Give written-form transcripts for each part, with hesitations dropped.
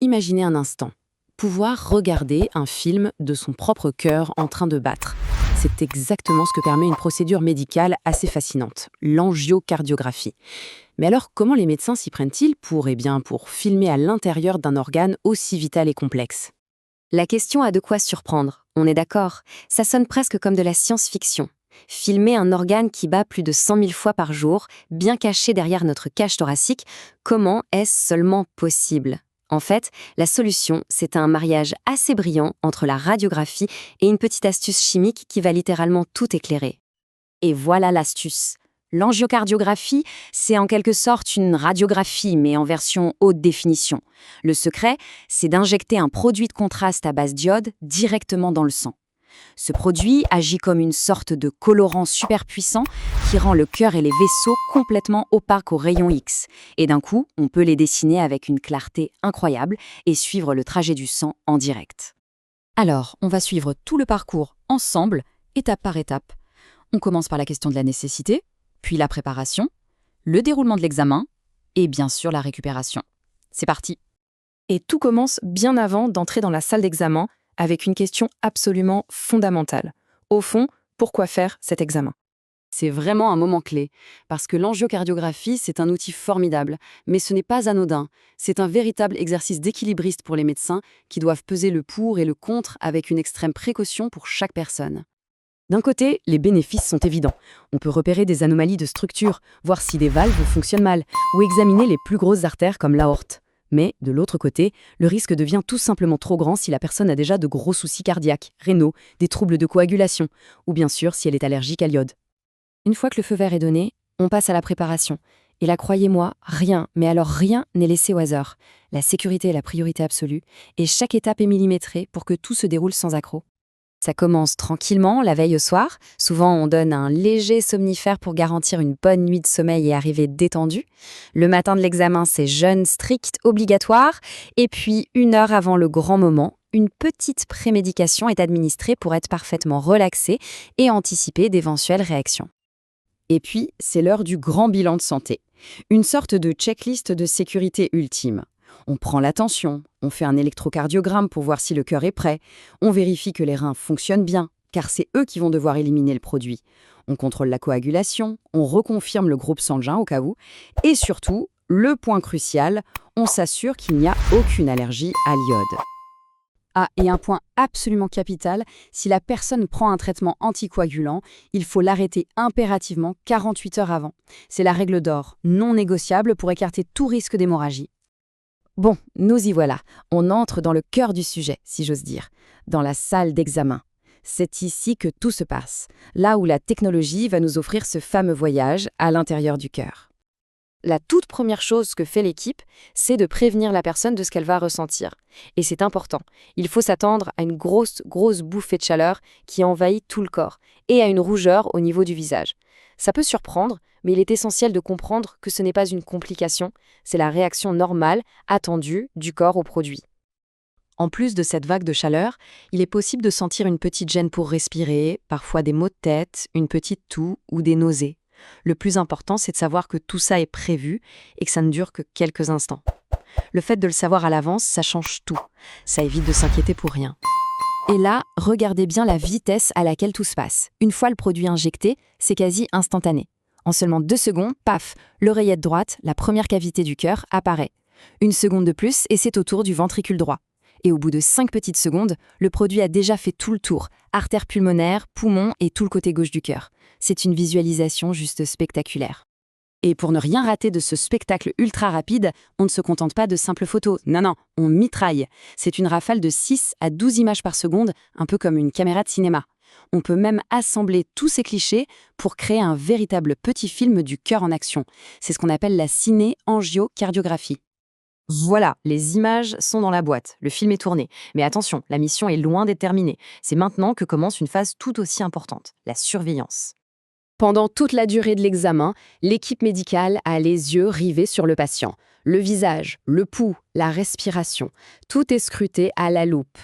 Imaginez un instant, pouvoir regarder un film de son propre cœur en train de battre. C'est exactement ce que permet une procédure médicale assez fascinante, l'angiocardiographie. Mais alors, comment les médecins s'y prennent-ils pour filmer à l'intérieur d'un organe aussi vital et complexe? La question a de quoi surprendre, on est d'accord. Ça sonne presque comme de la science-fiction. Filmer un organe qui bat plus de 100 000 fois par jour, bien caché derrière notre cage thoracique, comment est-ce seulement possible? En fait, la solution, c'est un mariage assez brillant entre la radiographie et une petite astuce chimique qui va littéralement tout éclairer. Et voilà l'astuce. L'angiocardiographie, c'est en quelque sorte une radiographie, mais en version haute définition. Le secret, c'est d'injecter un produit de contraste à base d'iode directement dans le sang. Ce produit agit comme une sorte de colorant super puissant qui rend le cœur et les vaisseaux complètement opaques aux rayons X. Et d'un coup, on peut les dessiner avec une clarté incroyable et suivre le trajet du sang en direct. Alors, on va suivre tout le parcours ensemble, étape par étape. On commence par la question de la nécessité, puis la préparation, le déroulement de l'examen et bien sûr la récupération. C'est parti. Et tout commence bien avant d'entrer dans la salle d'examen avec une question absolument fondamentale. Au fond, pourquoi faire cet examen? C'est vraiment un moment clé, parce que l'angiocardiographie, c'est un outil formidable, mais ce n'est pas anodin. C'est un véritable exercice d'équilibriste pour les médecins qui doivent peser le pour et le contre avec une extrême précaution pour chaque personne. D'un côté, les bénéfices sont évidents. On peut repérer des anomalies de structure, voir si des valves fonctionnent mal, ou examiner les plus grosses artères comme l'aorte. Mais, de l'autre côté, le risque devient tout simplement trop grand si la personne a déjà de gros soucis cardiaques, rénaux, des troubles de coagulation, ou bien sûr si elle est allergique à l'iode. Une fois que le feu vert est donné, on passe à la préparation. Et là, croyez-moi, rien, mais alors rien n'est laissé au hasard. La sécurité est la priorité absolue, et chaque étape est millimétrée pour que tout se déroule sans accroc. Ça commence tranquillement, la veille au soir. Souvent, on donne un léger somnifère pour garantir une bonne nuit de sommeil et arriver détendu. Le matin de l'examen, c'est jeûne strict, obligatoire. Et puis, 1 heure avant le grand moment, une petite prémédication est administrée pour être parfaitement relaxé et anticiper d'éventuelles réactions. Et puis, c'est l'heure du grand bilan de santé. Une sorte de checklist de sécurité ultime. On prend la tension, on fait un électrocardiogramme pour voir si le cœur est prêt, on vérifie que les reins fonctionnent bien, car c'est eux qui vont devoir éliminer le produit. On contrôle la coagulation, on reconfirme le groupe sanguin au cas où, et surtout, le point crucial, on s'assure qu'il n'y a aucune allergie à l'iode. Ah, et un point absolument capital, si la personne prend un traitement anticoagulant, il faut l'arrêter impérativement 48 heures avant. C'est la règle d'or, non négociable pour écarter tout risque d'hémorragie. Bon, nous y voilà. On entre dans le cœur du sujet, si j'ose dire, dans la salle d'examen. C'est ici que tout se passe, là où la technologie va nous offrir ce fameux voyage à l'intérieur du cœur. La toute première chose que fait l'équipe, c'est de prévenir la personne de ce qu'elle va ressentir. Et c'est important. Il faut s'attendre à une grosse bouffée de chaleur qui envahit tout le corps et à une rougeur au niveau du visage. Ça peut surprendre, mais il est essentiel de comprendre que ce n'est pas une complication, c'est la réaction normale, attendue, du corps au produit. En plus de cette vague de chaleur, il est possible de sentir une petite gêne pour respirer, parfois des maux de tête, une petite toux ou des nausées. Le plus important, c'est de savoir que tout ça est prévu et que ça ne dure que quelques instants. Le fait de le savoir à l'avance, ça change tout. Ça évite de s'inquiéter pour rien. Et là, regardez bien la vitesse à laquelle tout se passe. Une fois le produit injecté, c'est quasi instantané. En seulement 2 secondes, paf, l'oreillette droite, la première cavité du cœur, apparaît. 1 seconde de plus et c'est au tour du ventricule droit. Et au bout de 5 petites secondes, le produit a déjà fait tout le tour, artère pulmonaire, poumon et tout le côté gauche du cœur. C'est une visualisation juste spectaculaire. Et pour ne rien rater de ce spectacle ultra rapide, on ne se contente pas de simples photos. Non, on mitraille. C'est une rafale de 6 à 12 images par seconde, un peu comme une caméra de cinéma. On peut même assembler tous ces clichés pour créer un véritable petit film du cœur en action. C'est ce qu'on appelle la ciné-angiocardiographie. Voilà, les images sont dans la boîte, le film est tourné. Mais attention, la mission est loin d'être terminée. C'est maintenant que commence une phase tout aussi importante, la surveillance. Pendant toute la durée de l'examen, l'équipe médicale a les yeux rivés sur le patient. Le visage, le pouls, la respiration, tout est scruté à la loupe.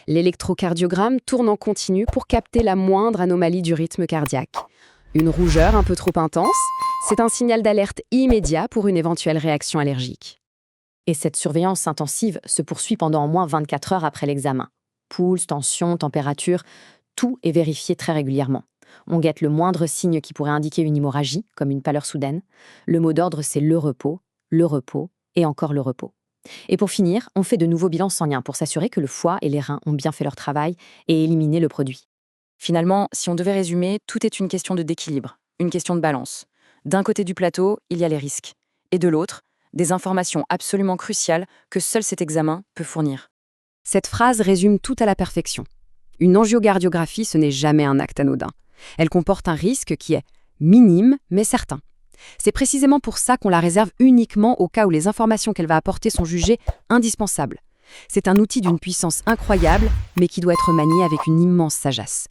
L'électrocardiogramme tourne en continu pour capter la moindre anomalie du rythme cardiaque. Une rougeur un peu trop intense, c'est un signal d'alerte immédiat pour une éventuelle réaction allergique. Et cette surveillance intensive se poursuit pendant au moins 24 heures après l'examen. Pouls, tension, température, tout est vérifié très régulièrement. On guette le moindre signe qui pourrait indiquer une hémorragie, comme une pâleur soudaine. Le mot d'ordre, c'est le repos et encore le repos. Et pour finir, on fait de nouveaux bilans sanguins pour s'assurer que le foie et les reins ont bien fait leur travail et éliminer le produit. Finalement, si on devait résumer, tout est une question d'équilibre, une question de balance. D'un côté du plateau, il y a les risques. Et de l'autre, des informations absolument cruciales que seul cet examen peut fournir. Cette phrase résume tout à la perfection. Une angiocardiographie, ce n'est jamais un acte anodin. Elle comporte un risque qui est minime, mais certain. C'est précisément pour ça qu'on la réserve uniquement au cas où les informations qu'elle va apporter sont jugées indispensables. C'est un outil d'une puissance incroyable, mais qui doit être manié avec une immense sagesse.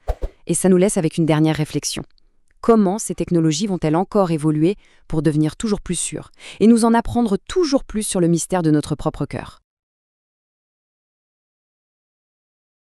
Et ça nous laisse avec une dernière réflexion. Comment ces technologies vont-elles encore évoluer pour devenir toujours plus sûres et nous en apprendre toujours plus sur le mystère de notre propre cœur ?